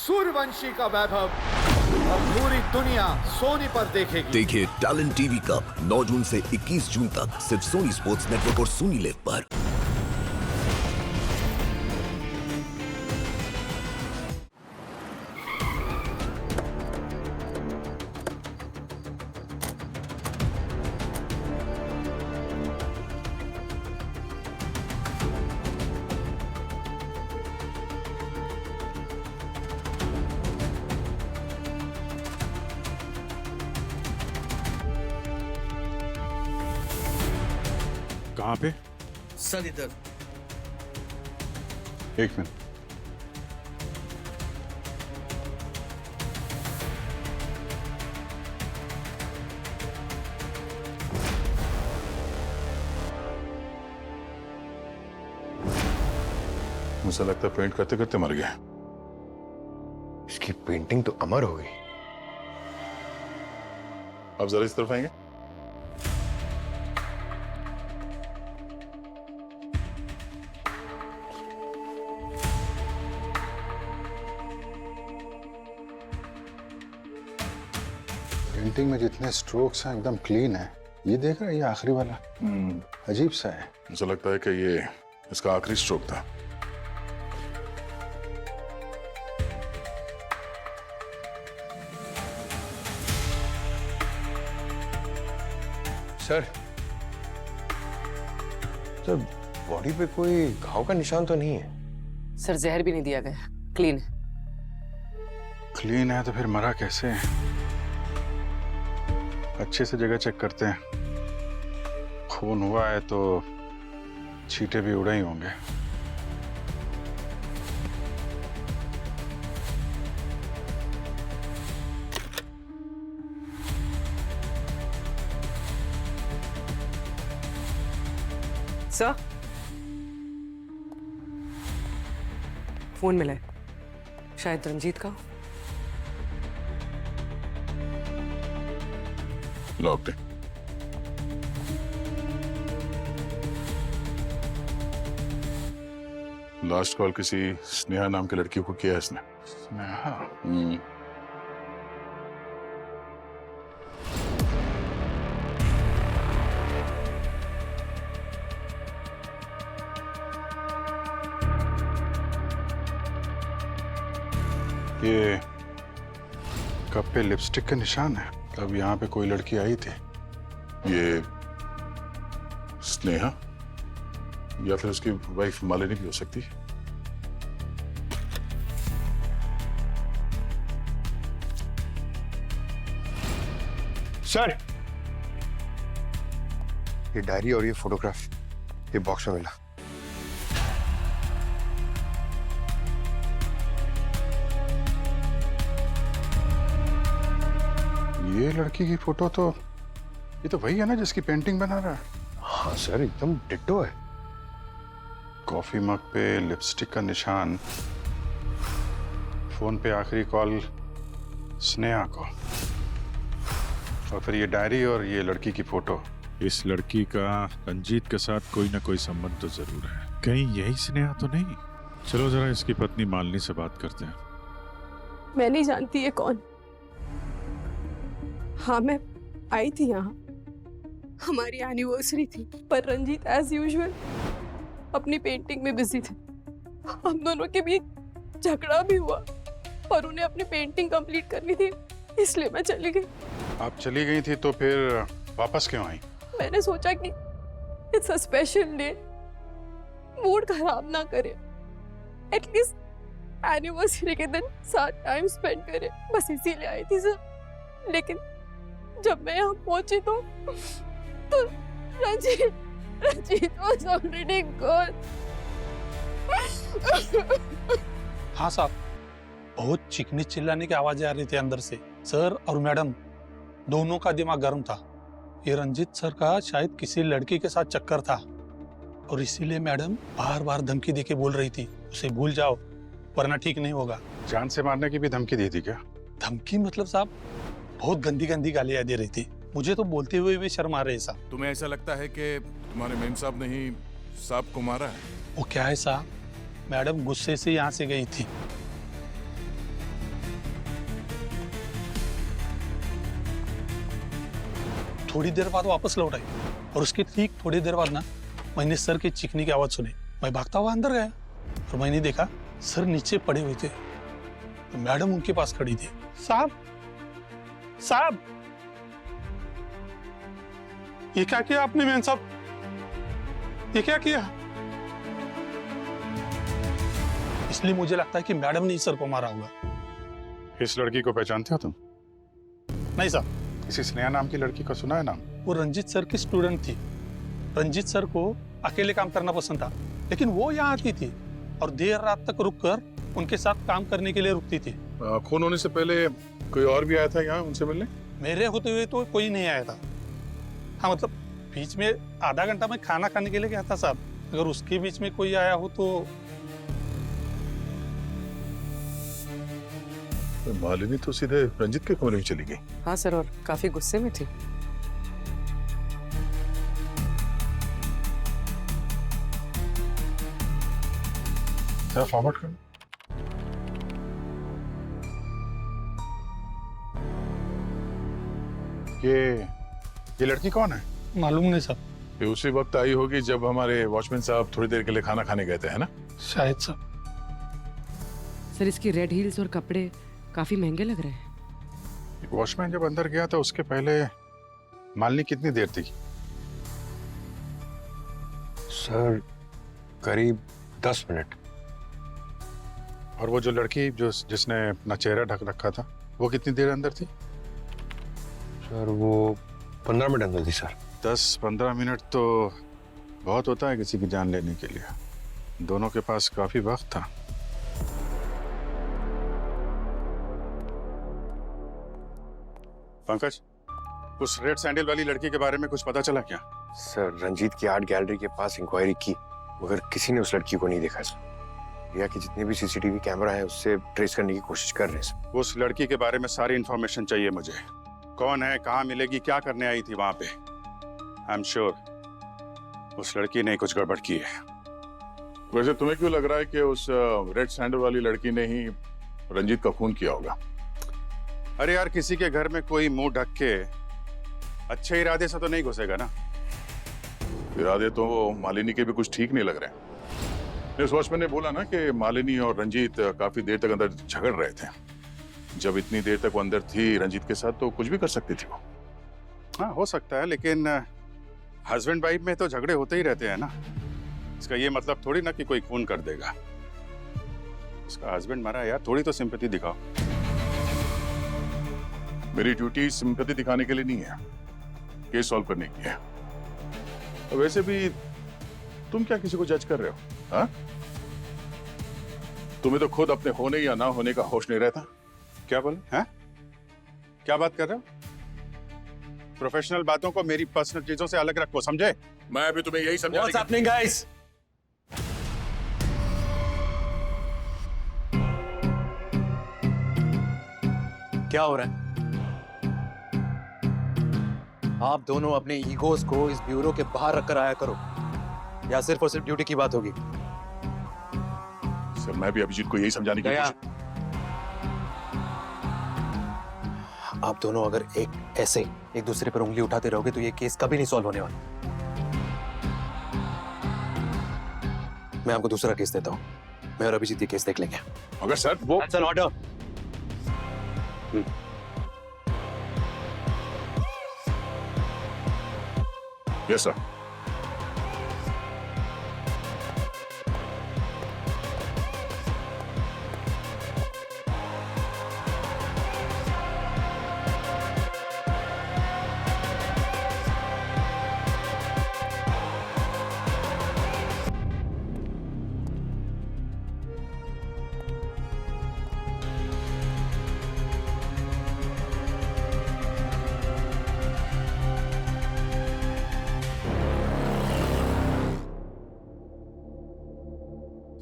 सूर्यवंशी का वैभव अब पूरी दुनिया सोनी पर देखेगी। देखिए टैलेंट टीवी कप 9 जून से 21 जून तक सिर्फ सोनी स्पोर्ट्स नेटवर्क और सोनी लिव पर। कहाँ पे? सर इधर। एक मिनट। मुझे लगता है पेंट करते करते मर गया। इसकी पेंटिंग तो अमर हो गई। अब जरा इस तरफ आएंगे। पेंटिंग में जितने स्ट्रोक्स हैं एकदम क्लीन है। ये देख रहा है, ये आखिरी वाला अजीब सा है। मुझे लगता है कि ये इसका आखिरी स्ट्रोक था। सर बॉडी पे कोई घाव का निशान तो नहीं है? सर जहर भी नहीं दिया गया, क्लीन है। क्लीन है तो फिर मरा कैसे है? अच्छे से जगह चेक करते हैं। खून हुआ है तो छींटे भी उड़े ही होंगे। सर फोन मिला है, शायद रंजीत का। लॉक है। लास्ट कॉल किसी स्नेहा नाम की लड़की को किया है इसने। स्नेहा? ये कप पे लिपस्टिक का निशान है। अब यहाँ पे कोई लड़की आई थी। ये स्नेहा या फिर उसकी वाइफ मालिनी भी हो सकती है। सर ये डायरी और ये फोटोग्राफ ये बॉक्स में मिला। ये लड़की की फोटो तो ये तो वही है ना जिसकी पेंटिंग बना रहा है। हाँ सर एकदम डिट्टो है। कॉफी मग पे लिपस्टिक का निशान, फोन पे आखिरी कॉल स्नेहा को, और फिर ये डायरी और ये लड़की की फोटो। इस लड़की का रंजीत के साथ कोई ना कोई संबंध तो जरूर है। कहीं यही स्नेहा तो नहीं? चलो जरा इसकी पत्नी मालिनी से बात करते हैं। मैं नहीं जानती ये कौन। हाँ मैं आई थी यहाँ, हमारी एनिवर्सरी थी, पर रंजीत एज यूजुअल अपनी पेंटिंग में बिजी थे। हम दोनों के बीच झगड़ा भी हुआ और उन्हें अपनी पेंटिंग कंप्लीट करनी थी, इसलिए मैं चली गई। आप चली गई थी तो फिर वापस क्यों आई? मैंने सोचा कि it's a special day, mood खराब ना करे, एटलीस्ट एनिवर्सरी के दिन साथ टाइम स्पेंड करे, बस इसीलिए आई थी सर। लेकिन जब मैं यहाँ पहुंची तो रंजीत was already gone। हाँ साहब, बहुत चीखने चिल्लाने की आवाजें आ रही थी अंदर से। सर और मैडम दोनों का दिमाग गर्म था। ये रंजीत सर का शायद किसी लड़की के साथ चक्कर था और इसीलिए मैडम बार बार धमकी देके बोल रही थी उसे भूल जाओ वरना ठीक नहीं होगा। जान से मारने की भी धमकी दी थी क्या? धमकी मतलब साहब बहुत गंदी गंदी गालियां दे रही थी। मुझे तो बोलते हुए भी शर्म आ रही है साहब। तुम्हें ऐसा लगता है कि तुम्हारे मेम साहब ने ही साहब को मारा है? वो क्या है साहब, मैडम गुस्से से यहाँ से गई थी थोड़ी देर बाद वापस लौट आई और उसके ठीक थोड़ी देर बाद ना मैंने सर की चीखने की आवाज सुनी। मैं भागता हुआ अंदर गया और मैंने देखा सर नीचे पड़े हुए थे, तो मैडम उनके पास खड़ी थी। साहब साहब, ये क्या किया आपने मेम साहब, ये क्या किया? इसलिए मुझे लगता है कि मैडम ने सर को मारा होगा। इस लड़की को पहचानते हो तुम? नहीं साहब। किसी स्नेहा नाम की लड़की का सुना है नाम? वो रंजीत सर की स्टूडेंट थी। रंजीत सर को अकेले काम करना पसंद था, लेकिन वो यहाँ आती थी और देर रात तक रुककर उनके साथ काम करने के लिए रुकती थी। खून होने से पहले कोई और भी आया था यहाँ उनसे मिलने? मेरे होते हुए तो कोई नहीं आया था। हाँ मतलब बीच में आधा घंटा मैं खाना खाने के लिए गया था साहब, अगर उसके बीच में कोई आया हो तो। मालिनी तो सीधे रंजीत के कमरे में चली गई। हाँ सर, और काफी गुस्से में थी। सर फॉरवर्ड कर। ये लड़की कौन है? मालूम नहीं साहब। ये उसी वक्त आई होगी जब हमारे वॉचमैन साहब थोड़ी देर के लिए खाना खाने गए थे, है ना? शायद साहब। सर इसकी रेड हील्स और कपड़े काफी महंगे लग रहे हैं। वॉचमैन जब अंदर गया था उसके पहले मालिनी कितनी देर थी? सर करीब 10 मिनट। और वो जो लड़की जिसने अपना चेहरा ढक रखा था वो कितनी देर अंदर थी? सर वो 15 मिनट अंदर थी सर। 10-15 मिनट तो बहुत होता है किसी की जान लेने के लिए। दोनों के पास काफी वक्त था। पंकज, उस रेड सैंडल वाली लड़की के बारे में कुछ पता चला क्या? सर रंजीत की आर्ट गैलरी के पास इंक्वायरी की, मगर किसी ने उस लड़की को नहीं देखा सर। या कि जितने भी सीसीटीवी कैमरा है उससे ट्रेस करने की कोशिश कर रहे हैं सर। उस लड़की के बारे में सारी इंफॉर्मेशन चाहिए मुझे। कौन है, कहाँ मिलेगी, क्या करने आई थी वहां पे? आई एम श्योर उस लड़की ने कुछ गड़बड़ की है। वैसे तुम्हें क्यों लग रहा है कि उस रेड सैंडल वाली लड़की ने ही रंजीत का खून किया होगा? अरे यार, किसी के घर में कोई मुंह ढक के अच्छे इरादे से तो नहीं घुसेगा ना। इरादे तो मालिनी के भी कुछ ठीक नहीं लग रहे हैं। उस वॉचमैन ने बोला ना कि मालिनी और रंजीत काफी देर तक अंदर झगड़ रहे थे। जब इतनी देर तक वो अंदर थी रंजीत के साथ तो कुछ भी कर सकती थी वो। हाँ हो सकता है, लेकिन हस्बैंड वाइफ में तो झगड़े होते ही रहते हैं ना। इसका ये मतलब थोड़ी ना कि कोई खून कर देगा। उसका हस्बैंड मरा है यार, थोड़ी तो सिंपैथी दिखाओ। मेरी ड्यूटी सिंपैथी दिखाने के लिए नहीं है, केस सॉल्व करने की है। और वैसे भी तुम क्या किसी को जज कर रहे हो? हाँ? तुम्हें तो खुद अपने होने या ना होने का होश नहीं रहता। क्या बोले हैं? क्या बात कर रहे हो? प्रोफेशनल बातों को मेरी पर्सनल चीजों से अलग रखो, समझे? मैं भी तुम्हें यही समझा। What's happening, guys? क्या हो रहा है? आप दोनों अपने ईगोस को इस ब्यूरो के बाहर रखकर आया करो, या सिर्फ और सिर्फ ड्यूटी की बात होगी? सर मैं भी अभिजीत को यही समझाने की कोशिश। आप दोनों अगर ऐसे एक दूसरे पर उंगली उठाते रहोगे तो ये केस कभी नहीं सॉल्व होने वाला। मैं आपको दूसरा केस देता हूँ, मैं और अभिजीत ये केस देख लेंगे। मगर सर वो That's an order. Yes sir.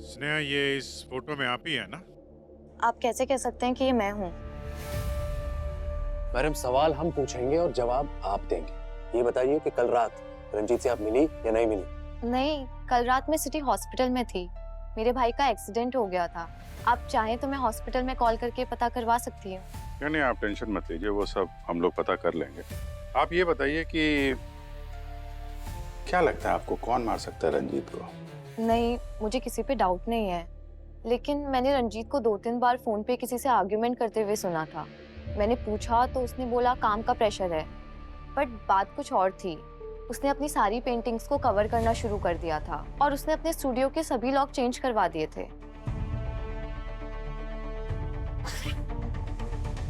Sneha, ये इस फोटो में आप ही है ना? आप कैसे कह सकते हैं कि ये मैं हूँ? मैडम सवाल हम पूछेंगे और जवाब आप देंगे। ये बताइए कि कल रात रंजीत से आप मिली या नहीं मिली? नहीं, कल रात मैं सिटी हॉस्पिटल में थी। मेरे भाई का एक्सीडेंट हो गया था। आप चाहें तो मैं हॉस्पिटल में कॉल करके पता करवा सकती हूँ। नहीं, आप टेंशन मत लीजिए, वो सब हम लोग पता कर लेंगे। आप ये बताइए कि क्या लगता है आपको, कौन मार सकता है रंजीत को? नहीं, मुझे किसी पे डाउट नहीं है, लेकिन मैंने रंजीत को 2-3 बार फोन पे किसी से आर्ग्यूमेंट करते हुए सुना था। मैंने पूछा तो उसने बोला काम का प्रेशर है, बट बात कुछ और थी। उसने अपनी सारी पेंटिंग्स को कवर करना शुरू कर दिया था और उसने अपने स्टूडियो के सभी लॉक चेंज करवा दिए थे।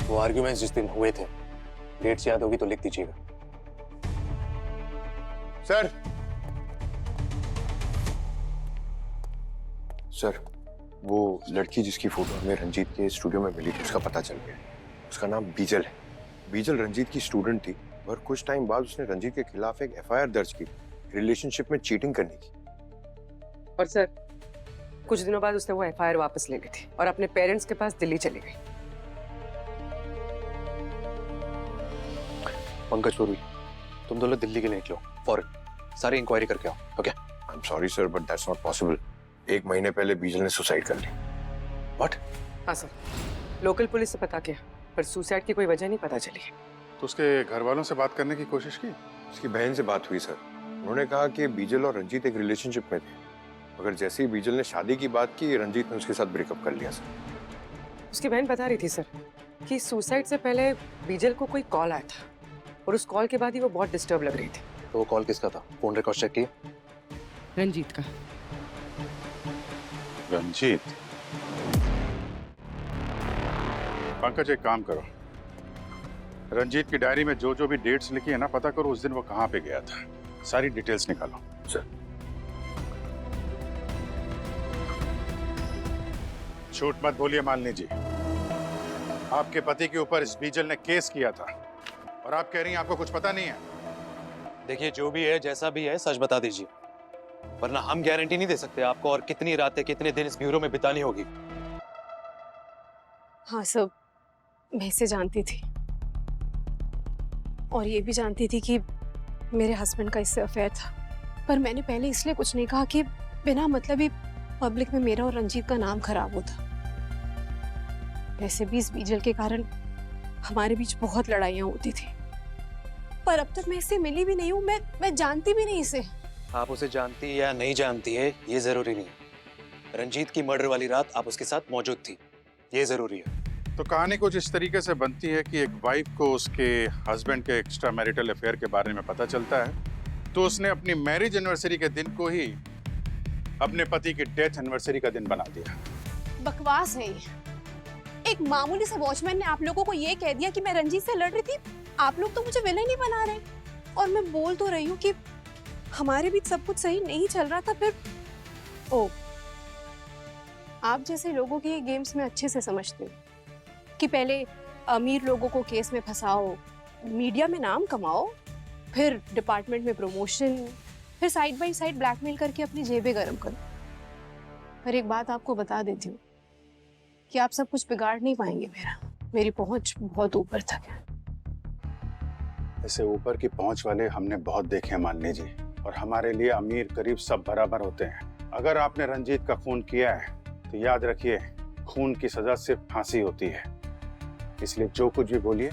वो आर्ग्यूमेंट्स जिस दिन हुए थे, डेट्स याद होगी तो लिख दीजिएगा। सर सर, वो लड़की जिसकी फोटो हमें रंजीत के स्टूडियो में मिली थी, उसका पता चल गया। उसका नाम बीजल है। बीजल रंजीत की स्टूडेंट थी और कुछ टाइम बाद उसने रंजीत के खिलाफ एक एफआईआर दर्ज की, रिलेशनशिप में चीटिंग करने की। और सर, कुछ दिनों बाद उसने वो एफआईआर वापस ले ली थी और अपने पेरेंट्स के पास दिल्ली चली गई। पंकज पुरी, तुम दोनों दिल्ली के लिए निकलो फौरन, सारी इंक्वायरी करके आओ। Okay? I am sorry sir, but that's not possible. 1 महीने पहले बीजल ने सुसाइड कर ली। व्हाट? हाँ सर, लोकल पुलिस से पता किया पर सुसाइड की कोई वजह नहीं पता चली। तो उसके घर वालों से बात करने की कोशिश की? उसकी बहन से बात हुई सर। उन्होंने कहा कि बीजल और रंजीत एक रिलेशनशिप में थे, मगर जैसे ही बीजल ने शादी की बात की, रंजीत ने उसके साथ ब्रेकअप कर लिया सर। उसकी बहन बता रही थी सर कि सुसाइड से पहले बीजल को कोई कॉल आया था और उस कॉल के बाद ही वो बहुत डिस्टर्ब लग रही थी। तो वो कॉल किसका था? फोन रिकॉर्ड चेक किए? रंजीत का। रंजीत? पंकज, एक काम करो, रंजीत की डायरी में जो जो भी डेट्स लिखी है ना, पता करो उस दिन वो कहाँ पे गया था। सारी डिटेल्स निकालो। सर। झूठ मत बोलिए मालिनी जी, आपके पति के ऊपर इस बीजल ने केस किया था और आप कह रही हैं आपको कुछ पता नहीं है। देखिए, जो भी है, जैसा भी है, सच बता दीजिए, वरना हम गारंटी नहीं दे सकते आपको और कितनी रातें, कितने दिन इस ब्यूरो में बितानी होगी। हाँ सब, मैं इसे जानती थी और ये भी जानती थी कि मेरे हस्बैंड का इससे अफेयर था, पर मैंने पहले इसलिए कुछ नहीं कहा कि बिना मतलब ही पब्लिक में मेरा और रंजीत का नाम खराब होता। वैसे भी इस बीजल के कारण हमारे बीच बहुत लड़ाइयाँ होती थी, पर अब तक मैं इससे मिली भी नहीं हूँ। मैं जानती भी नहीं इसे। आप उसे जानती या नहीं जानती है ये जरूरी नहीं है। रंजीत की मर्डर वाली रात आप उसके साथ मौजूद थी, ये जरूरी है। तो कहानी कुछ इस तरीके से बनती है कि एक वाइफ को उसके हस्बैंड के एक्स्ट्रा मैरिटल अफेयर के बारे में पता चलता है, तो उसने अपनी मैरिज एनिवर्सरी के दिन को ही अपने पति की डेथ एनिवर्सरी का दिन बना दिया। बकवास है ये। एक मामूली सा वॉचमैन ने आप लोगों को ये कह दिया कि मैं रंजीत से लड़ रही थी। आप लोग तो मुझे विलेन ही बना रहे हैं। और मैं बोल तो रही हूँ कि हमारे बीच सब कुछ सही नहीं चल रहा था, फिर ओ, आप जैसे लोगों के गेम्स में अच्छे से समझते हो कि पहले अमीर लोगों को केस में फंसाओ, मीडिया में नाम कमाओ, फिर डिपार्टमेंट में प्रमोशन, फिर साइड बाय साइड ब्लैकमेल करके अपनी जेबें गर्म करो। पर एक बात आपको बता देती हूँ कि आप सब कुछ बिगाड़ नहीं पाएंगे। मेरी पहुंच बहुत ऊपर तक है। ऐसे ऊपर की पहुंच वाले हमने बहुत देखे हैं मालिनी जी, और हमारे लिए अमीर गरीब सब बराबर होते हैं। अगर आपने रंजीत का खून किया है तो याद रखिए, खून की सजा सिर्फ फांसी होती है। इसलिए जो कुछ भी बोलिए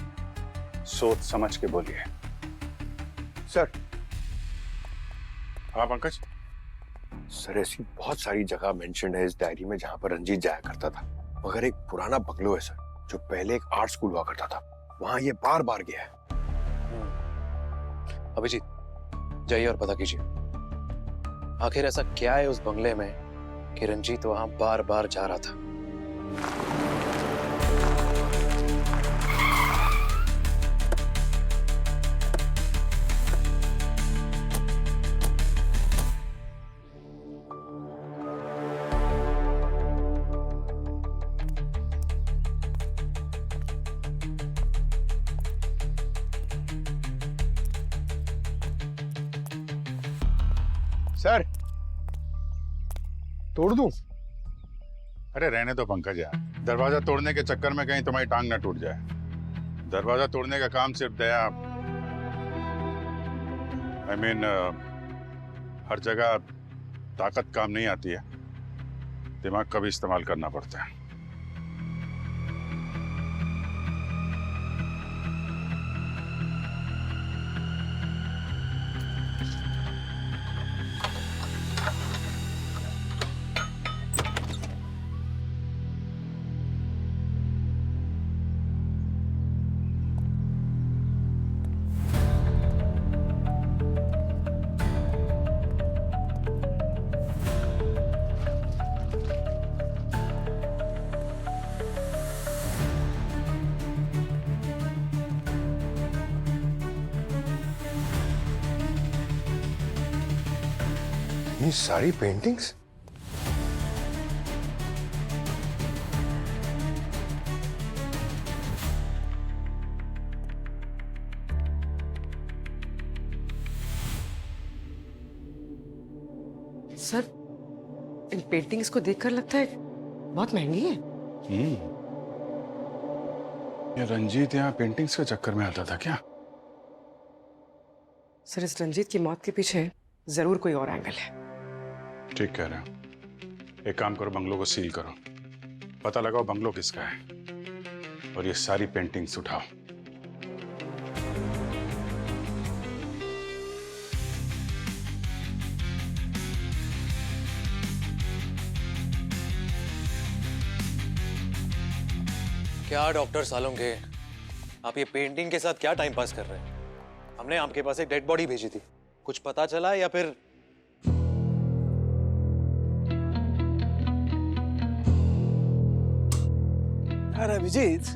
सोच समझ के बोलिए। सर। हाँ पंकज। सर, ऐसी बहुत सारी जगह मेंशन है इस डायरी में जहां पर रंजीत जाया करता था, मगर एक पुराना बंगलो है सर, जो पहले एक आर्ट स्कूल हुआ करता था, वहां ये बार बार गया है। अभिजीत, जाइए और पता कीजिए आखिर ऐसा क्या है उस बंगले में कि रंजीत वहां बार बार जा रहा था। सर, तोड़ दूं? अरे रहने दो पंकज यार, दरवाजा तोड़ने के चक्कर में कहीं तुम्हारी टांग ना टूट जाए। दरवाजा तोड़ने का काम सिर्फ दया, I mean, हर जगह ताकत काम नहीं आती है, दिमाग का भी इस्तेमाल करना पड़ता है। इतनी सारी पेंटिंग्स? सर, इन पेंटिंग्स को देखकर लगता है बहुत महंगी है। ये रंजीत यहाँ पेंटिंग्स के चक्कर में आता था क्या? सर, इस रंजीत की मौत के पीछे जरूर कोई और एंगल है। ठीक कह रहे हो। एक काम करो, बंगलों को सील करो, पता लगाओ बंगलो किसका है, और ये सारी पेंटिंग्स उठाओ। क्या डॉक्टर सालुंखे, आप ये पेंटिंग के साथ क्या टाइम पास कर रहे हैं? हमने आपके पास एक डेड बॉडी भेजी थी, कुछ पता चला या फिर? यार अभिजीत,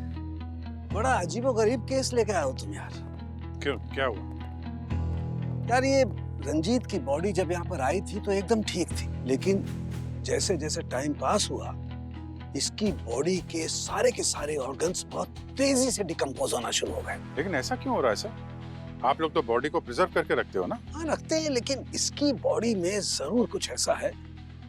बड़ा अजीबोगरीब केस लेके आए हो तुम यार। क्यों, क्या हुआ? यार ये रंजीत की बॉडी जब यहाँ पर आई थी तो एकदम ठीक थी, लेकिन जैसे जैसे टाइम पास हुआ इसकी बॉडी के सारे ऑर्गन्स बहुत तेजी से डिकम्पोज होना शुरू हो गए। लेकिन ऐसा क्यों हो रहा है सर? आप लोग तो बॉडी को प्रिजर्व करके रखते हो ना? हाँ रखते हैं, लेकिन इसकी बॉडी में जरूर कुछ ऐसा है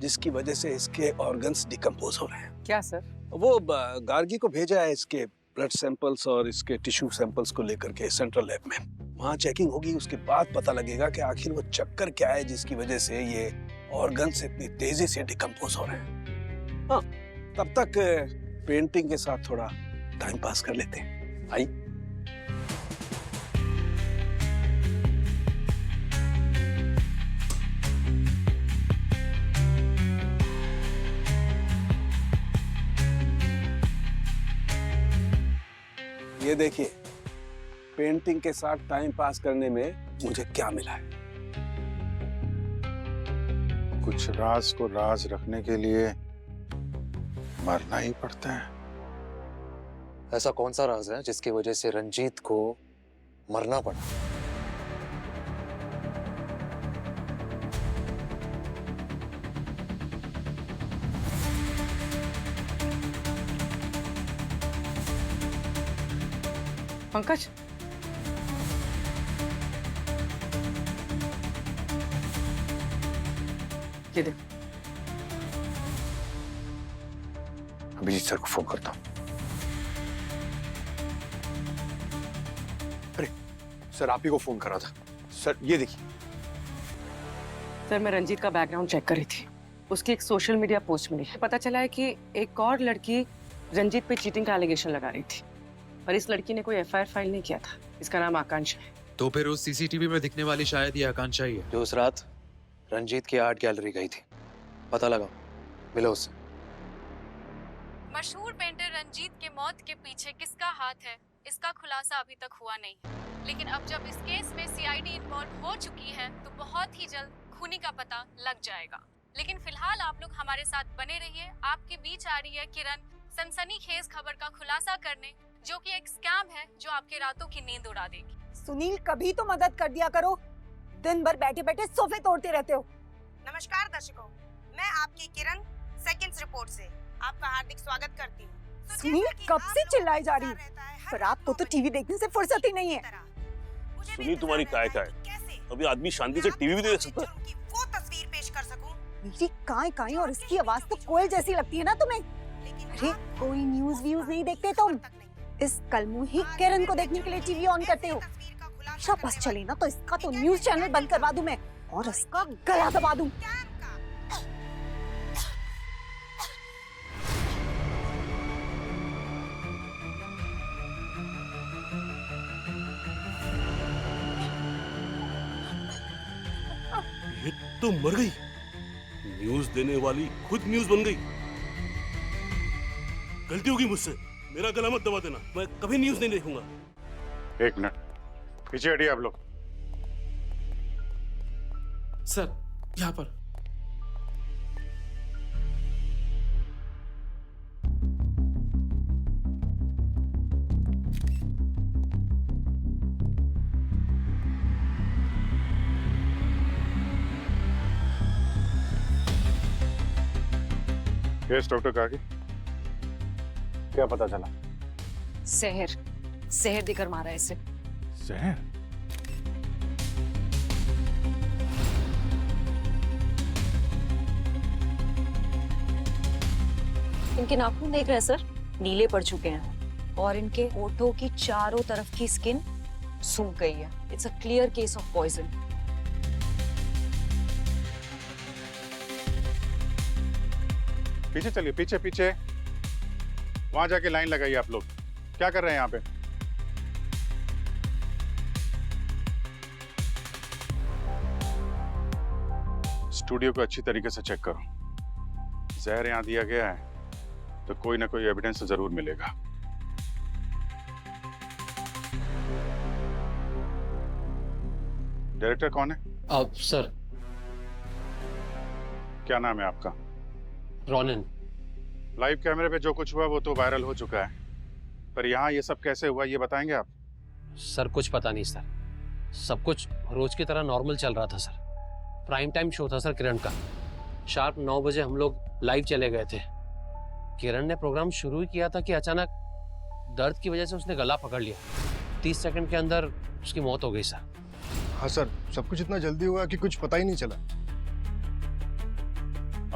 जिसकी वजह से इसके ऑर्गन्स डिकम्पोज हो रहे हैं। क्या सर? वो गार्गी को भेजा है इसके ब्लड सैंपल्स और इसके टिश्यू सैंपल्स को लेकर के सेंट्रल लैब में। वहाँ चेकिंग होगी, उसके बाद पता लगेगा कि आखिर वो चक्कर क्या है जिसकी वजह से ये ऑर्गन्स इतनी तेजी से डिकम्पोज हो रहे हैं। हाँ, तब तक पेंटिंग के साथ थोड़ा टाइम पास कर लेते हैं। आई ये देखिए, पेंटिंग के साथ टाइम पास करने में मुझे क्या मिला है। कुछ राज को राज रखने के लिए मरना ही पड़ता है। ऐसा कौन सा राज है जिसकी वजह से रंजीत को मरना पड़ा? पंकज, ये देख। अभिजीत सर को फोन करता हूं। अरे सर, आप ही को फोन करा था। सर ये देखिए। सर, मैं रंजीत का बैकग्राउंड चेक कर रही थी, उसकी एक सोशल मीडिया पोस्ट मिली। पता चला है कि एक और लड़की रंजीत पे चीटिंग का एलिगेशन लगा रही थी, पर इस लड़की ने कोई एफआईआर फाइल नहीं किया था। इसका नाम आकांक्षा है। तो फिर उस सीसीटीवी में दिखने वाली शायद ये आकांक्षा ही है जो उस रात रंजीत की आर्ट गैलरी गई थी। पता लगाओ, मिलो उससे। मशहूर पेंटर रंजीत के मौत के पीछे किसका हाथ है, इसका खुलासा अभी तक हुआ नहीं, लेकिन अब जब इस केस में सीआईडी इन्वॉल्व हो चुकी है तो बहुत ही जल्द खूनी का पता लग जाएगा। लेकिन फिलहाल आप लोग हमारे साथ बने रहिए। आपके बीच आ रही है किरण, सनसनीखेज खबर का खुलासा करने, जो कि एक स्कैम है जो आपके रातों की नींद उड़ा देगी। सुनील, कभी तो मदद कर दिया करो, दिन भर बैठे बैठे सोफे तोड़ते रहते हो। नमस्कार दर्शकों, मैं आपकी किरण सेकंड्स रिपोर्ट से आपका हार्दिक स्वागत करती हूँ। सुनील कब से चिल्लाई जा रही है, पर आपको तो टीवी देखने से फुर्सत ही नहीं है। सुनील, तुम्हारी काय है? अभी आदमी शांति से टीवी भी देख सकता है। वो तस्वीर पेश कर सकूं। मेरी काय और इसकी आवाज तो कोयल जैसी लगती है ना तुम्हें? अरे कोई न्यूज व्यूज नहीं देखते तुम? इस कलमुही किरण को देखने के लिए टीवी ऑन करते हो। अच्छा बस चले ना तो इसका तो न्यूज चैनल बंद करवा दूं मैं, और इसका गला दबा दूं। ये तो मर गई। न्यूज देने वाली खुद न्यूज बन गई। गलती होगी मुझसे, मेरा गला मत दबा देना। मैं कभी न्यूज नहीं देखूंगा। एक मिनट पीछे हटिए आप लोग। सर, यहाँ पर। यस डॉक्टर काकी, क्या पता चला? जहर देकर मारा है इसे। जहर? इनके नाखून देख रहे हैं सर, नीले पड़ चुके हैं और इनके होठों की चारों तरफ की स्किन सूख गई है। It's a clear case of poison. पीछे चलिए, पीछे पीछे, वहां जाके लाइन लगाइए। आप लोग क्या कर रहे हैं यहाँ पे? स्टूडियो को अच्छी तरीके से चेक करो। जहर यहाँ दिया गया है तो कोई ना कोई एविडेंस जरूर मिलेगा। डायरेक्टर कौन है? सर, क्या नाम है आपका? रोनिन। लाइव कैमरे पे जो कुछ हुआ वो तो वायरल हो चुका है, पर यहाँ ये सब कैसे हुआ ये बताएंगे आप? सर कुछ पता नहीं सर, सब कुछ रोज की तरह नॉर्मल चल रहा था सर। प्राइम टाइम शो था सर किरण का। शार्प 9 बजे हम लोग लाइव चले गए थे। किरण ने प्रोग्राम शुरू ही किया था कि अचानक दर्द की वजह से उसने गला पकड़ लिया। 30 सेकंड के अंदर उसकी मौत हो गई सर। हाँ सर, सब कुछ इतना जल्दी हुआ कि कुछ पता ही नहीं चला।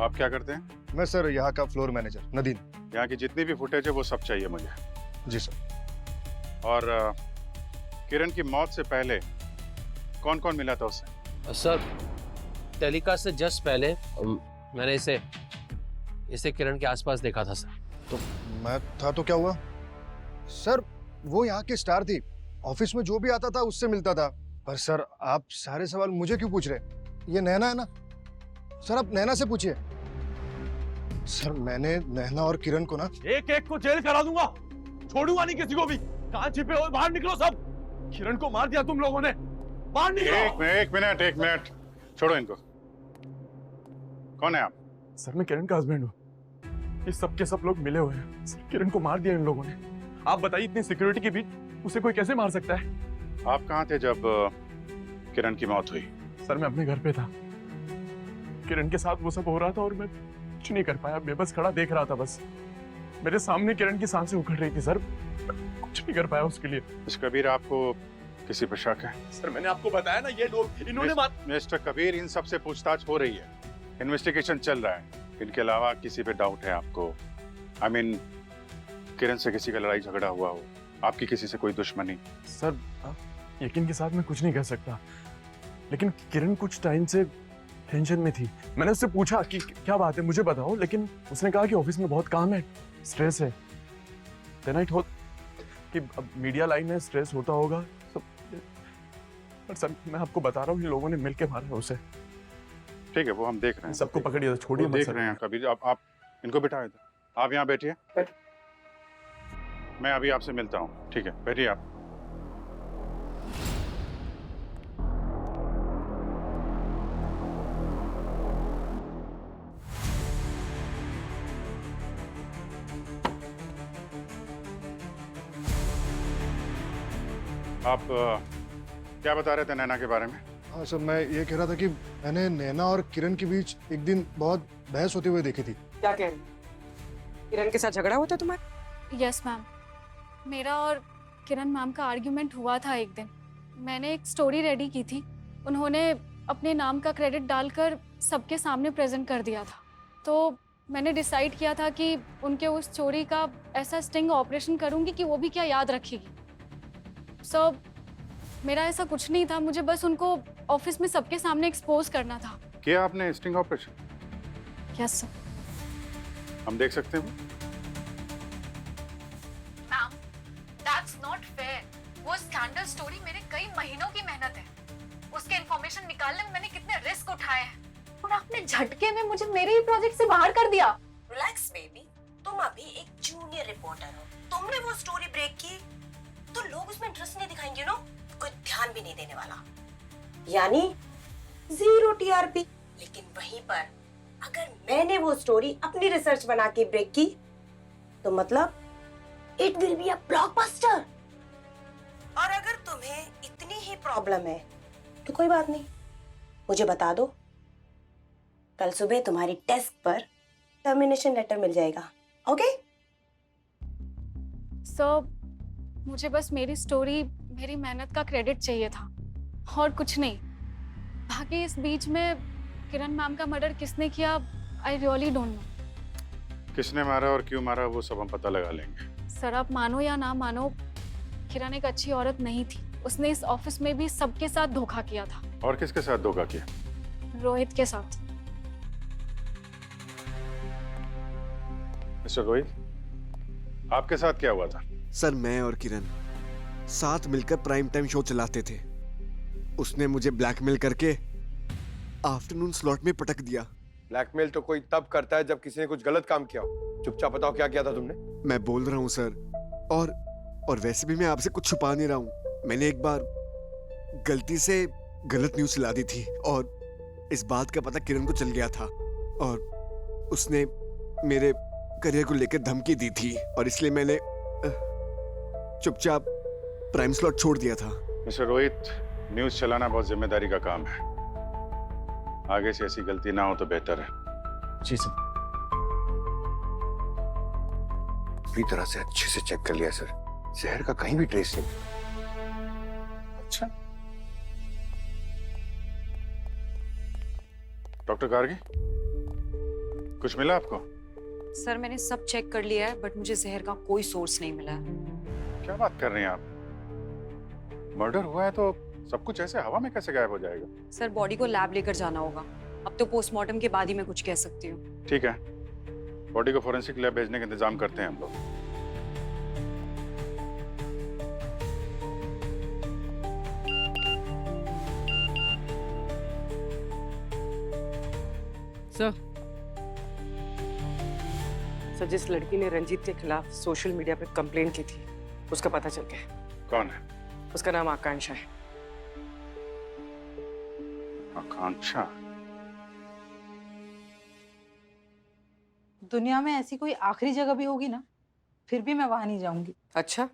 आप क्या करते हैं? मैं सर यहाँ का फ्लोर मैनेजर नदीम। यहाँ की जितनी भी फुटेज है वो सब चाहिए मुझे। जी सर। और किरण की मौत से पहले कौन कौन मिला था उससे? सर टेलीकास्ट से जस्ट पहले मैंने इसे किरण के आसपास देखा था सर। तो मैं था तो क्या हुआ? सर वो यहाँ की स्टार थी, ऑफिस में जो भी आता था उससे मिलता था। पर सर आप सारे सवाल मुझे क्यों पूछ रहे? ये नैना है ना सर, आप नैना से पूछिए। सर मैंने नैना और किरण को ना एक एक को जेल करा दूंगा, छोड़ूंगा नहीं किसी को भी। कहाँ छिपे हो? बाहर निकलो सब। किरण को मार दिया तुम लोगों ने, बाहर निकलो। एक मिनट, छोड़ो इनको। कौन है आप? सर मैं किरण का हस्बैंड हूँ। इस सब के सब लोग मिले हुए हैं। सर किरण को मार दिया इन लोगों ने। आप बताइए इतनी सिक्योरिटी के बीच उसे कोई कैसे मार सकता है? आप कहाँ थे जब किरण की मौत हुई? सर मैं अपने घर पे था, किरण के साथ वो सब हो रहा था और मैं कुछ नहीं कर पाया, बेबस खड़ा देख रहा था बस। मेरे सामने किरण की सांसें उखड़ रही थी सर, कुछ नहीं कर पाया उसके लिए। मिस्टर कबीर, आपको किसी पर शक है? सर मैंने आपको बताया ना, ये लोग इन्होंने मिस्टर कबीर, इन सब से पूछताछ हो रही है, इन्वेस्टिगेशन चल रहा है। इनके अलावा किसी पे डाउट है आपको? I mean, किरण से किसी का लड़ाई झगड़ा हुआ हो, आपकी किसी से कोई दुश्मनी? सर यकीन के साथ मैं कुछ नहीं कह सकता, लेकिन किरण कुछ टाइम से टेंशन में थी। मैंने उससे पूछा कि क्या बात है मुझे बताओ, लेकिन उसने कहा कि ऑफिस में बहुत काम है, स्ट्रेस है। देन आई थॉट कि अब मीडिया लाइन है, स्ट्रेस होता होगा। पर सर मैं आपको बता रहा हूँ, इन लोगों ने मिलके मारा है उसे। ठीक है, वो हम देख रहे हैं। सबको पकड़िए, छोड़िए, देख रहे हैं। कबीर आप इनको बिठाए थे, आप यहाँ बैठिए, मैं अभी आपसे मिलता हूँ। ठीक है, बैठिए आप। आप क्या बता रहे थे नैना के बारे में? हाँ सर, मैं ये कह रहा था कि मैंने नैना और किरण के बीच एक दिन बहुत बहस होते हुए देखी थी। क्या कह रही? किरण के साथ झगड़ा हुआ था तुम्हारा? यस मैम, मेरा और किरण मैम का आर्ग्यूमेंट हुआ था एक दिन। मैंने एक स्टोरी रेडी की थी, उन्होंने अपने नाम का क्रेडिट डालकर सबके सामने प्रेजेंट कर दिया था। तो मैंने डिसाइड किया था कि उनके उस स्टोरी का ऐसा स्टिंग ऑपरेशन करूंगी कि वो भी क्या याद रखेगी। सो मेरा ऐसा कुछ नहीं था, मुझे बस उनको ऑफिस में सबके सामने एक्सपोज करना था। किया आपने स्टिंग ऑपरेशन? Yes sir. हम देख सकते हैं? Ma'am, that's not fair. वो स्कैंडल स्टोरी मेरे कई महीनों की मेहनत है। उसके इंफॉर्मेशन निकालने में मैंने कितने रिस्क उठाए हैं, और आपने झटके में मुझे मेरे ही प्रोजेक्ट से बाहर कर दिया। रिलैक्स बेबी, तुम अभी एक जूनियर रिपोर्टर हो। तुमने वो स्टोरी ब्रेक की तो लोग उसमें इंटरेस्ट नहीं दिखाएंगे, नो, कोई ध्यान भी नहीं देने वाला, यानी 0 TRP। लेकिन वहीं पर अगर मैंने वो स्टोरी अपनी रिसर्च बना के ब्रेक की तो मतलब it will be a blockbuster. और अगर तुम्हें इतनी ही प्रॉब्लम है तो कोई बात नहीं, मुझे बता दो, कल सुबह तुम्हारी डेस्क पर टर्मिनेशन लेटर मिल जाएगा। ओके? सर, मुझे बस मेरी स्टोरी, मेरी मेहनत का क्रेडिट चाहिए था और कुछ नहीं। बाकी इस बीच में किरण मैम का मर्डर किसने किया, आई रियली डोंट नो। किसने मारा और क्यों मारा वो सब हम पता लगा लेंगे। सर, आप मानो या ना मानो, किरण एक अच्छी औरत नहीं थी। उसने इस ऑफिस में भी सबके साथ धोखा किया था। और किसके साथ धोखा किया? रोहित के साथ। मिस्टर रोहित, आपके साथ क्या हुआ था? सर, मैं और किरण साथ मिलकर प्राइम टाइम शो चलाते थे। उसने मुझे ब्लैकमेल करके आफ्टरनून स्लॉट में पटक दिया। ब्लैकमेल तो कोई तब करता है जब किसी ने कुछ गलत काम किया हो। चुपचाप बताओ क्या किया था तुमने? मैं बोल रहा हूँ सर, और वैसे भी मैं आपसे कुछ छुपा नहीं रहा हूँ। मैंने एक बार गलती से गलत न्यूज़ चला दी थी और इस बात का पता किरण को चल गया था और उसने मेरे करियर को लेकर धमकी दी थी और इसलिए मैंने चुपचाप प्राइम स्लॉट छोड़ दिया था। मिस्टर रोहित, न्यूज़ चलाना बहुत जिम्मेदारी का काम है। आगे से ऐसी गलती ना हो तो बेहतर है। जी सर। पूरी तरह से अच्छे से चेक कर लिया सर, जहर का कहीं भी ट्रेस नहीं। अच्छा, डॉक्टर गार्गी, कुछ मिला आपको? सर, मैंने सब चेक कर लिया है बट मुझे जहर का कोई सोर्स नहीं मिला है। क्या बात कर रही हैं आप? मर्डर हुआ है तो सब कुछ ऐसे हवा में कैसे गायब हो जाएगा? सर, बॉडी को लैब लेकर जाना होगा। अब तो पोस्टमार्टम के बाद ही मैं कुछ कह सकती हूँ। ठीक है, बॉडी को फोरेंसिक लैब भेजने का इंतजाम करते हैं हम लोग। सर, जिस लड़की ने रंजीत के खिलाफ सोशल मीडिया पर कंप्लेंट की थी उसका पता चल गया। कौन है? उसका नाम आकांक्षा है। आकांक्षा? दुनिया में ऐसी कोई आखिरी जगह भी होगी ना, फिर भी मैं वहां नहीं जाऊंगी। अच्छा,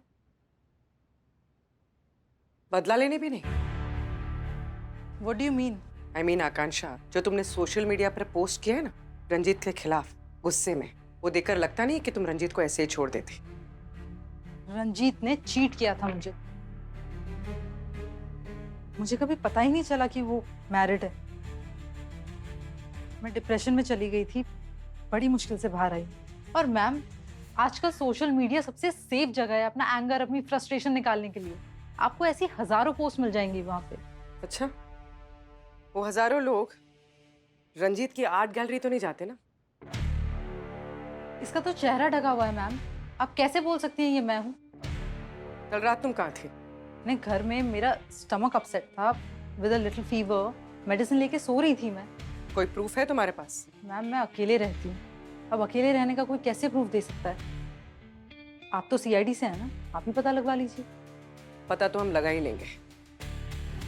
बदला लेने भी नहीं? What do you mean? I mean आकांक्षा, जो तुमने सोशल मीडिया पर पोस्ट किया है ना रंजीत के खिलाफ गुस्से में, वो देखकर लगता नहीं है कि तुम रंजीत को ऐसे ही छोड़ देते। रंजीत ने चीट किया था मुझे। मुझे कभी पता ही नहीं चला कि वो मैरिड है। मैं डिप्रेशन में चली गई थी, बड़ी मुश्किल से बाहर आई। और मैम, आजकल सोशल मीडिया सबसे सेफ जगह है अपना एंगर, अपनी फ्रस्ट्रेशन निकालने के लिए। आपको ऐसी हजारों पोस्ट मिल जाएंगी वहां पे। अच्छा, वो हजारों लोग रंजीत की आर्ट गैलरी तो नहीं जाते ना? इसका तो चेहरा ढका हुआ है मैम, आप कैसे बोल सकती हैं ये मैं हूँ? कल रात तुम कहाँ थी? अपने घर में, मेरा स्टमक अपसेट था with a little fever, medicine लेके सो रही थी मैं। कोई प्रूफ है तुम्हारे पास? मैम, मैं अकेले रहती हूँ। अब अकेले रहने का कोई कैसे प्रूफ दे सकता है? आप तो सीआईडी से हैं ना, आप ही पता लगवा लीजिए। पता तो हम लगा ही लेंगे।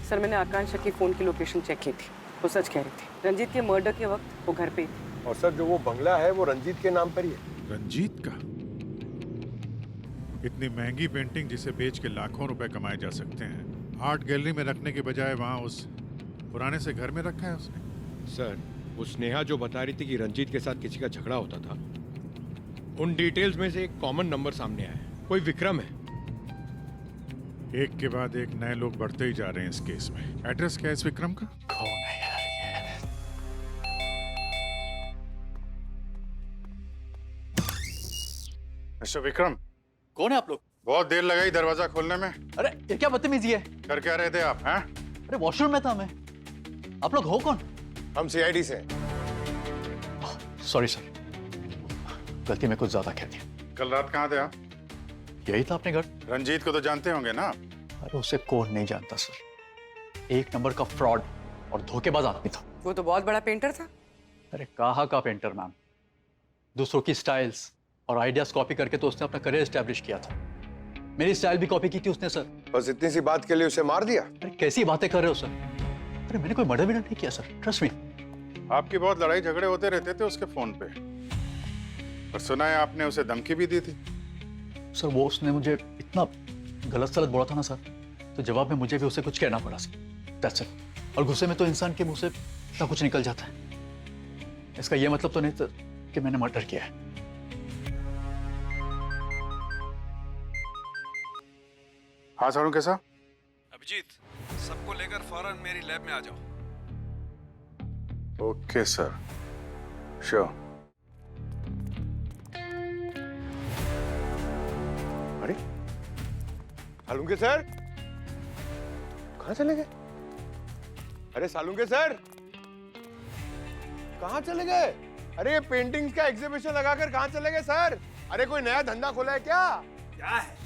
सर, मैंने आकांक्षा की फोन की लोकेशन चेक की थी, वो सच कह रही थी। रंजीत के मर्डर के वक्त वो घर पे थी। और सर, जो वो बंगला है वो रंजीत के नाम पर ही है। रंजीत का? इतनी महंगी पेंटिंग जिसे बेच के लाखों रुपए कमाए जा सकते हैं, आर्ट गैलरी में रखने के बजाय वहां उस पुराने से घर में रखा है उसने। सर, वो स्नेहा जो बता रही थी कि रंजीत के साथ किसी का झगड़ा होता था, उन डिटेल्स में से एक कॉमन नंबर सामने आया है। कोई विक्रम है। एक के बाद एक नए लोग बढ़ते ही जा रहे हैं इस केस में। एड्रेस क्या है इस विक्रम का? कौन है यार ये? मिस्टर विक्रम। कौन है आप लोग? बहुत देर लगाई दरवाजा खोलने में। अरे ये क्या बदतमीजी है? कर क्या रहे थे आप? हैं? अरे वॉशरूम में था मैं। आप लोग हो कौन? हम सीआईडी से। सॉरी सर, गलती में कुछ ज्यादा कह दिया। कल रात कहाँ थे आप? यही था अपने घर। रंजीत को तो जानते होंगे ना? अरे उसे कौन नहीं जानता सर, एक नंबर का फ्रॉड और धोखेबाज आदमी था। वो तो बहुत बड़ा पेंटर था। अरे कहाँ का पेंटर मैम, दूसरों की स्टाइल्स और आइडियाज कॉपी करके तो उसने अपना करियर एस्टेब्लिश किया था। मेरी स्टाइल भी कॉपी की थी उसने सर। बस इतनी सी बात के लिए उसे मार दिया? अरे कैसी बातें कर रहे हो सर? अरे मैंने कोई मर्डर भी नहीं किया सर, ट्रस्ट मी। आपकी बहुत लड़ाई झगड़े होते रहते थे उसके फोन पे, और सुना है आपने उसे धमकी भी दी थी। सर वो उसने मुझे इतना गलत सलत बोला था ना सर, तो जवाब में मुझे भी उसे कुछ कहना पड़ा सर। That's it. और गुस्से में तो इंसान के मुंह से इतना कुछ निकल जाता है। इसका ये मतलब तो नहीं कि मैंने मर्डर किया है। हाँ सारुण कैसा? अभिजीत, सबको लेकर फौरन मेरी लैब में आ जाओ। Okay sir, sure. अरे सालुंके सर कहाँ चले गए? अरे सालुंके सर कहाँ चले गए? अरे ये पेंटिंग्स का एग्जीबिशन लगाकर कहाँ चले गए सर? अरे कोई नया धंधा खोला है क्या? क्या है?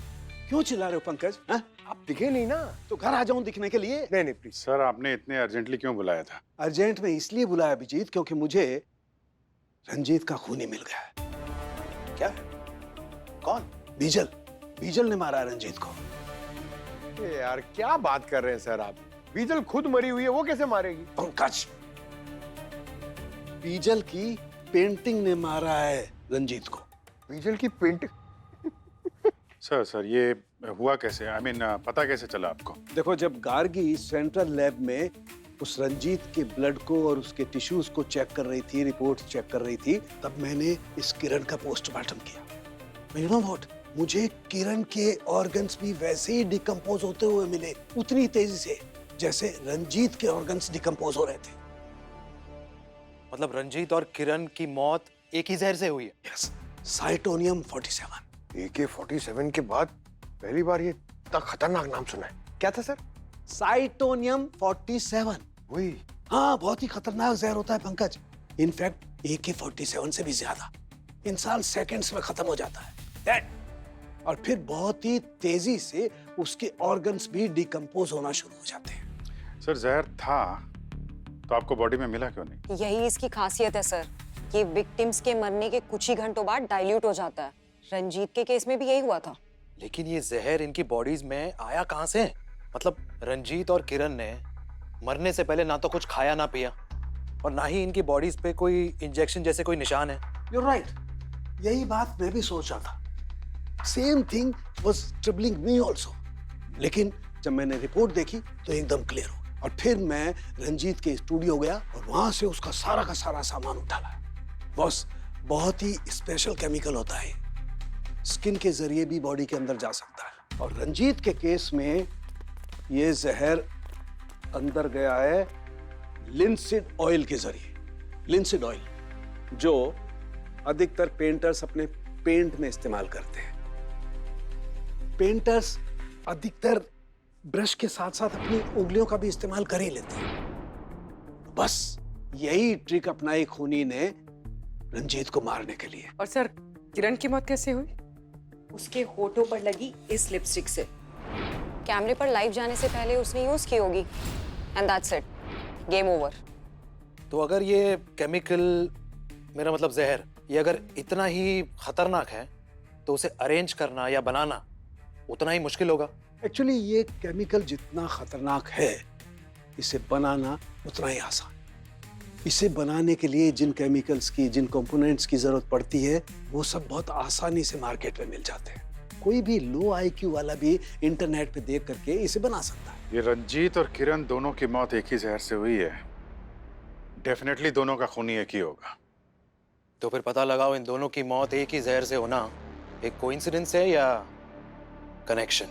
क्यों चिल्ला रहे हो पंकज? हाँ? आप दिखे नहीं ना, तो घर आ जाऊं दिखने के लिए? नहीं प्लीज। सर आपने इतने अर्जेंटली क्यों बुलाया था? अर्जेंट में इसलिए बुलाया अभिजीत क्योंकि मुझे रंजीत का खूनी मिल गया है। क्या? कौन? बीजल। बीजल ने मारा रंजीत को। यार क्या बात कर रहे हैं सर आप? बीजल खुद मरी हुई है, वो कैसे मारेगी? पंकज, बीजल की पेंटिंग ने मारा है रंजीत को। बीजल की पेंटिंग? सर ये हुआ कैसे? I mean, पता कैसे चला आपको? देखो, जब गार्गी सेंट्रल लैब में उस रंजीत के ब्लड को और उसके टिश्यूज को चेक कर रही थी, रिपोर्ट चेक कर रही थी, तब मैंने इस किरण का पोस्टमार्टम किया। यू नो व्हाट, मुझे किरण के ऑर्गन्स भी वैसे ही डिकम्पोज होते हुए मिले, उतनी तेजी से जैसे रंजीत के ऑर्गन्स डिकम्पोज हो रहे थे। मतलब रंजीत और किरण की मौत एक ही जहर से हुई है? यस, साइटोनियम 47। AK-47 के बाद पहली बार ये इतना खतरनाक नाम सुना है। क्या था सर? साइटोनियम 47। वही। हाँ, बहुत ही खतरनाक जहर होता है पंकज। इनफैक्ट AK-47 से भी ज्यादा। इंसान सेकंड्स में खत्म हो जाता है। और फिर बहुत ही तेजी से उसके ऑर्गन्स भी डिकम्पोज होना शुरू हो जाते हैं। सर जहर था तो आपको बॉडी में मिला क्यों नहीं? यही इसकी खासियत है सर, कि विक्टिम्स के मरने के कुछ ही घंटों बाद डाइल्यूट हो जाता है। रंजीत के केस में भी यही हुआ था। लेकिन ये जहर इनकी बॉडीज में आया कहाँ से? मतलब रंजीत और किरण ने मरने से पहले ना तो कुछ खाया ना पिया और ना ही इनकी बॉडीज पे कोई इंजेक्शन जैसे कोई निशान है। You're right. यही बात मैं भी सोच रहा था। Same thing was troubling me also. लेकिन जब मैंने रिपोर्ट देखी तो एकदम क्लियर हो गया। और फिर मैं रंजीत के स्टूडियो गया और वहां से उसका सारा का सारा सामान उठा लाया। बस बहुत ही स्पेशल केमिकल होता है, स्किन के जरिए भी बॉडी के अंदर जा सकता है। और रंजीत के केस में ये जहर अंदर गया है लिंसिड ऑयल के जरिए। लिंसिड ऑयल जो अधिकतर पेंटर्स अपने पेंट में इस्तेमाल करते हैं। पेंटर्स अधिकतर ब्रश के साथ साथ अपनी उंगलियों का भी इस्तेमाल कर ही लेते हैं। बस यही ट्रिक अपनाई खूनी ने रंजीत को मारने के लिए। और सर, किरण की मौत कैसे हुई? उसके होठों पर लगी इस लिपस्टिक से। कैमरे पर लाइव जाने से पहले उसने यूज की होगी। And that's it, game over. तो अगर ये केमिकल, मेरा मतलब जहर, ये अगर इतना ही खतरनाक है तो उसे अरेंज करना या बनाना उतना ही मुश्किल होगा। एक्चुअली ये केमिकल जितना खतरनाक है, इसे बनाना उतना ही आसान। इसे बनाने के लिए जिन केमिकल्स की, जिन कंपोनेंट्स की जरूरत पड़ती है, वो सब बहुत आसानी से मार्केट में मिल जाते हैं। कोई भी लो IQ वाला भी इंटरनेट पे देख करके इसे बना सकता है। ये रंजीत और किरण दोनों की मौत एक ही जहर से हुई है। डेफिनेटली दोनों का खूनी एक ही होगा। तो फिर पता लगाओ इन दोनों की मौत एक ही जहर से होना एक कोइंसिडेंस है या कनेक्शन।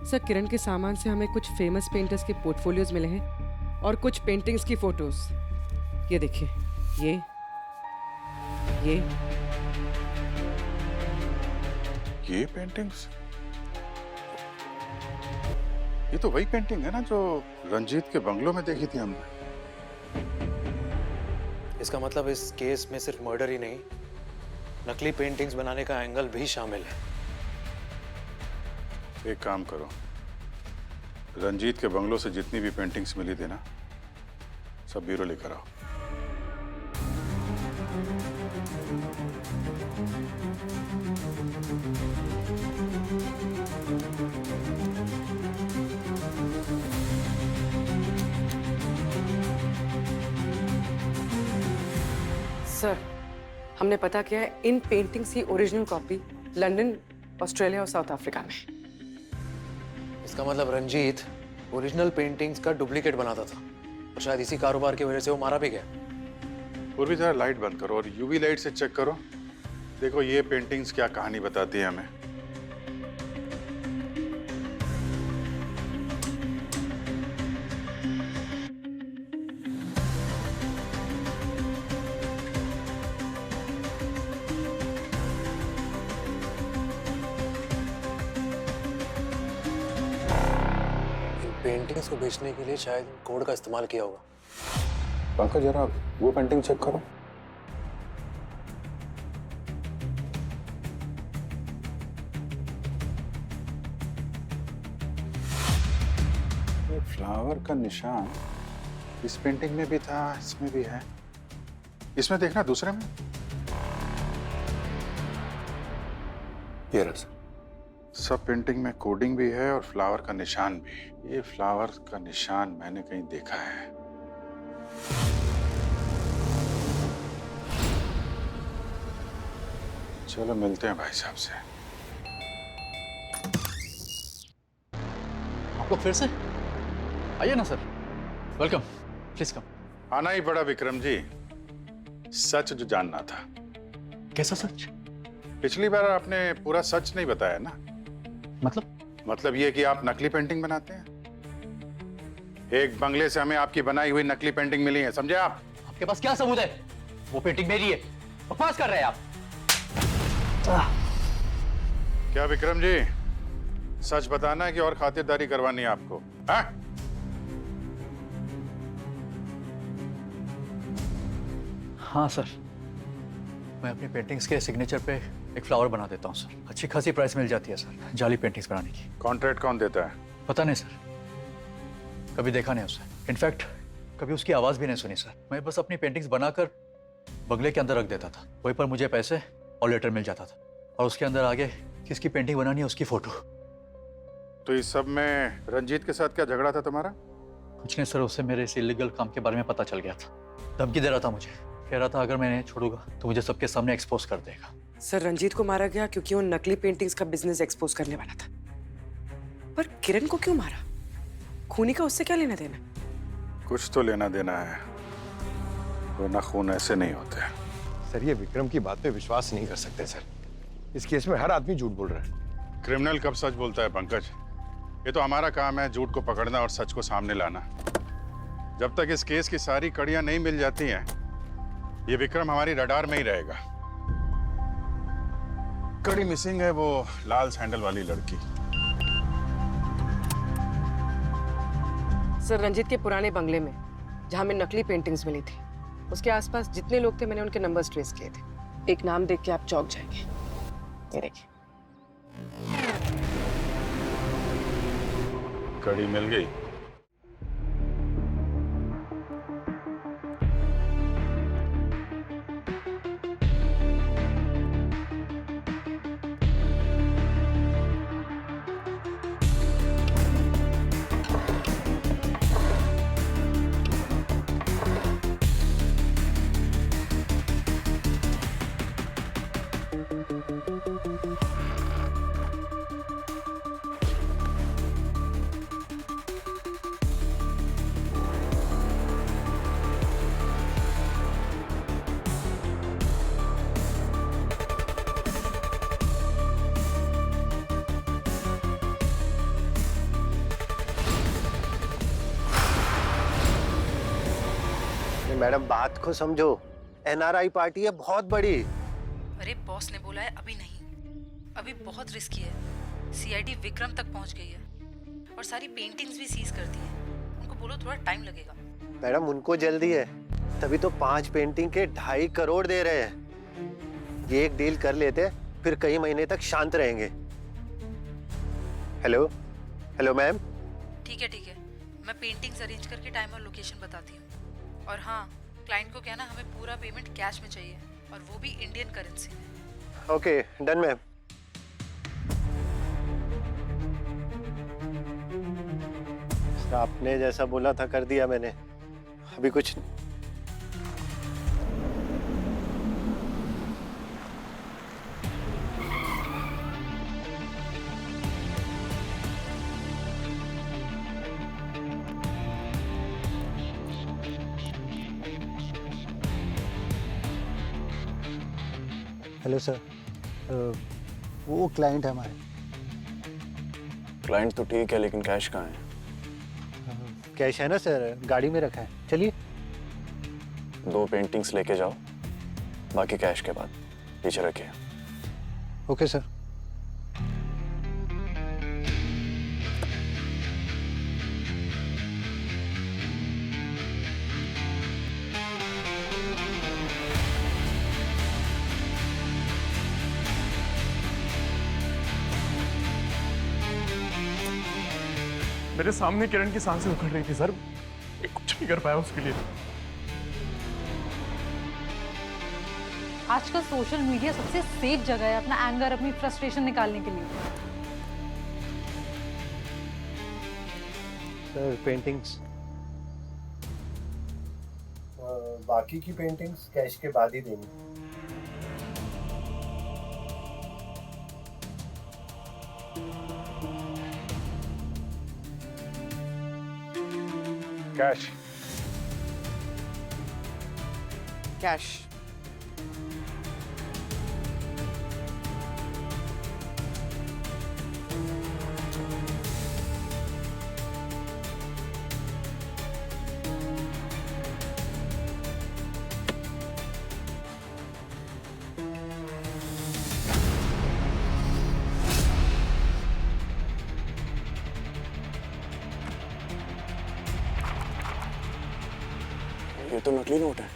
सर, किरण के सामान से हमें कुछ फेमस पेंटर्स के पोर्टफोलियोज मिले हैं और कुछ पेंटिंग्स की फोटोज। ये देखिए, ये पेंटिंग्स, ये तो वही पेंटिंग है ना जो रंजीत के बंगलों में देखी थी हमने। इसका मतलब इस केस में सिर्फ मर्डर ही नहीं, नकली पेंटिंग्स बनाने का एंगल भी शामिल है। एक काम करो, रंजीत के बंगलों से जितनी भी पेंटिंग्स मिली थी ना, सब ब्यूरो लेकर आओ। सर, हमने पता किया है इन पेंटिंग्स की ओरिजिनल कॉपी लंदन, ऑस्ट्रेलिया और साउथ अफ्रीका में। इसका मतलब रंजीत ओरिजिनल पेंटिंग्स का डुप्लीकेट बनाता था और शायद इसी कारोबार की वजह से वो मारा भी गया। पूर्वी जरा लाइट बंद करो और यूवी लाइट से चेक करो। देखो ये पेंटिंग्स क्या कहानी बताती है हमें। पेंटिंग्स को बेचने के लिए शायद कोड का इस्तेमाल किया होगा। पंकज जरा वो पेंटिंग चेक करो। ये फ्लावर का निशान इस पेंटिंग में भी था, इसमें भी है। इसमें देखना दूसरे में। ये रहा सर। सब पेंटिंग में कोडिंग भी है और फ्लावर का निशान भी। ये फ्लावर का निशान मैंने कहीं देखा है। चलो मिलते हैं भाई साहब से। आप लोग फिर से आइए ना सर, वेलकम, प्लीज कम। आना ही पड़ा विक्रम जी, सच जो जानना था। कैसा सच? पिछली बार आपने पूरा सच नहीं बताया ना। मतलब ये कि आप नकली पेंटिंग बनाते हैं। एक बंगले से हमें आपकी बनाई हुई नकली पेंटिंग मिली है, समझे आप? आपके पास क्या सबूत है? वो पेंटिंग मेरी है, बकवास कर रहे हैं आप। क्या विक्रम जी, सच बताना है कि और खातिरदारी करवानी है आपको? हाँ? हाँ सर, मैं अपनी पेंटिंग्स के सिग्नेचर पे एक फ्लावर बना देता हूँ सर। अच्छी खासी प्राइस मिल जाती है सर जाली पेंटिंग्स बनाने की। कॉन्ट्रैक्ट कौन देता है? पता नहीं सर, कभी देखा नहीं उसे। इनफैक्ट कभी उसकी आवाज भी नहीं सुनी सर। मैं बस अपनी पेंटिंग्स बनाकर बंगले के अंदर रख देता था, वहीं पर मुझे पैसे और लेटर मिल जाता था, और उसके अंदर आगे किसकी पेंटिंग बनानी है उसकी फोटो। तो इस सब में रंजीत के साथ क्या झगड़ा था तुम्हारा? कुछ नहीं सर, उससे मेरे इस इलीगल काम के बारे में पता चल गया था। धमकी दे रहा था मुझे, कह रहा था अगर मैं नहीं छोड़ूंगा तो मुझे सबके सामने एक्सपोज कर देगा। सर, रंजीत को मारा गया क्योंकि वो नकली पेंटिंग्स का बिजनेस एक्सपोज करने वाला था। पर किरण को क्यों मारा? खूनी का उससे क्या लेना देना? कुछ तो लेना देना है, वरना खून ऐसे नहीं होते। सर ये विक्रम की बात पे विश्वास नहीं कर सकते सर। इस केस में हर आदमी झूठ बोल रहा है। क्रिमिनल कब सच बोलता है पंकज? ये तो हमारा काम है झूठ को पकड़ना और सच को सामने लाना। जब तक इस केस की सारी कड़ियां नहीं मिल जाती हैं, ये विक्रम हमारी रडार में ही रहेगा। कड़ी मिसिंग है वो लाल सैंडल वाली लड़की। सर, रंजीत के पुराने बंगले में जहां में नकली पेंटिंग्स मिली थी, उसके आसपास जितने लोग थे मैंने उनके नंबर्स ट्रेस किए थे। एक नाम देख के आप चौंक जाएंगे। ये देखिए, कड़ी मिल गई। मैडम बात को समझो, एनआरआई पार्टी है बहुत बड़ी। अरे बॉस ने बोला है अभी नहीं, अभी बहुत रिस्की है। सीआईडी विक्रम तक पहुंच गई है और सारी पेंटिंग्स भी सीज कर दी है। उनको बोलो थोड़ा टाइम लगेगा। मैडम उनको जल्दी है, तभी तो 5 पेंटिंग के 2.5 करोड़ दे रहे हैं। ये एक डील कर लेते फिर कई महीने तक शांत रहेंगे। Hello hello ma'am. ठीक है, मैं पेंटिंग्स अरेंज करके टाइम और लोकेशन बताती हूँ। और हाँ, क्लाइंट को कहना हमें पूरा पेमेंट कैश में चाहिए, और वो भी इंडियन करेंसी में। Okay done ma'am. आपने जैसा बोला था कर दिया मैंने। अभी कुछ हेलो सर, वो क्लाइंट है हमारे। क्लाइंट तो ठीक है, लेकिन कैश कहाँ है? कैश है ना सर, गाड़ी में रखा है, चलिए। 2 पेंटिंग्स लेके जाओ, बाकी कैश के बाद पीछे रखिए। Okay sir. मेरे सामने किरण की सांसें उखड़ रही थी सर, मैं कुछ नहीं कर पाया उसके लिए। आजकल सोशल मीडिया सबसे सेफ जगह है अपना एंगर, अपनी फ्रस्ट्रेशन निकालने के लिए। सर पेंटिंग्स, बाकी की पेंटिंग्स कैश के बाद ही देंगे। कैश। कैश। ये तो नकली नोट है।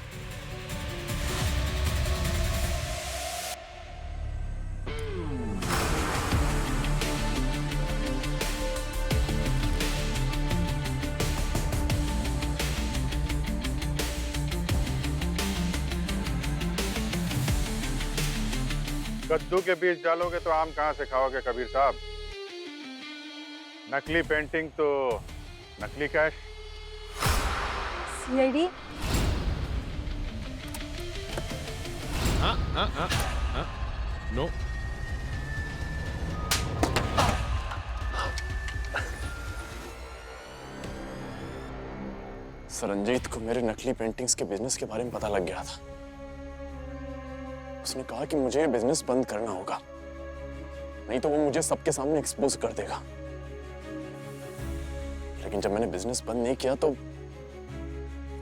कद्दू के बीज डालोगे तो आम कहाँ से खाओगे कबीर साहब? नकली पेंटिंग तो नकली कैश। सीआईडी? नो। सरंजीत को मेरे नकली पेंटिंग्स के बिजनेस के बारे में पता लग गया था। उसने कहा कि मुझे ये बिजनेस बंद करना होगा, नहीं तो वो मुझे सबके सामने एक्सपोज कर देगा। लेकिन जब मैंने बिजनेस बंद नहीं किया तो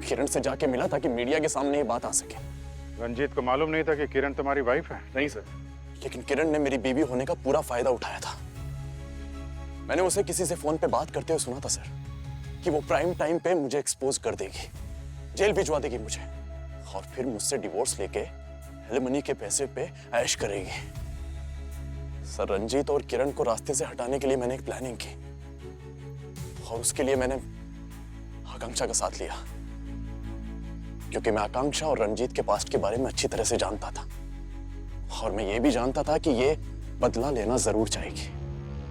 किरण से जाके मिला ताकि मीडिया के सामने ये बात आ सके। रंजीत को मालूम नहीं था कि किरण तुम्हारी वाइफ है? नहीं सर, लेकिन किरण ने मेरी बीवी होने का पूरा फायदा उठाया था। मैंने उसे किसी से फोन पे बात करते हुए सुना था सर कि वो प्राइम टाइम पे मुझे एक्सपोज कर देगी, जेल भिजवा देगी मुझे, और फिर मुझसे डिवोर्स लेके एलिमनी के पैसे पे ऐश करेगी। सर, रंजीत और किरण को रास्ते से हटाने के लिए मैंने एक प्लानिंग की, और उसके लिए मैंने आकांक्षा का साथ लिया, क्योंकि मैं आकांक्षा और रंजीत के पास्ट के बारे में अच्छी तरह से जानता था, और मैं ये भी जानता था कि ये बदला लेना जरूर चाहेगी।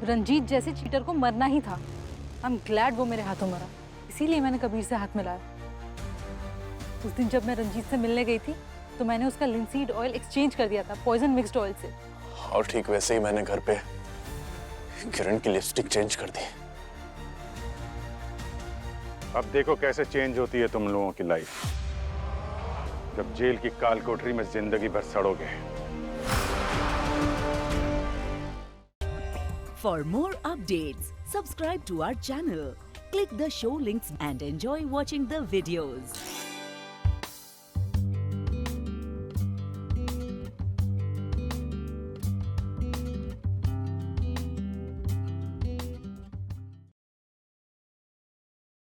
रंजीत जैसे चीटर को मरना ही था। आई एम ग्लैड वो मेरे हाथों मरा, इसीलिए मैंने कबीर से हाथ मिलाया। उस दिन जब मैं रंजीत से मिलने गई थी तो मैंने उसका लिंसीड ऑयल एक्सचेंज कर दिया था पॉइजन मिक्स्ड ऑयल से। और ठीक वैसे ही मैंने घर पे किरण की लिपस्टिक चेंज कर दी। अब देखो कैसे चेंज होती है तुम लोगों की लाइफ, जब जेल की काल कोठरी में जिंदगी भर सड़ोगे। For more updates, subscribe to our channel, click the show links and enjoy watching the videos.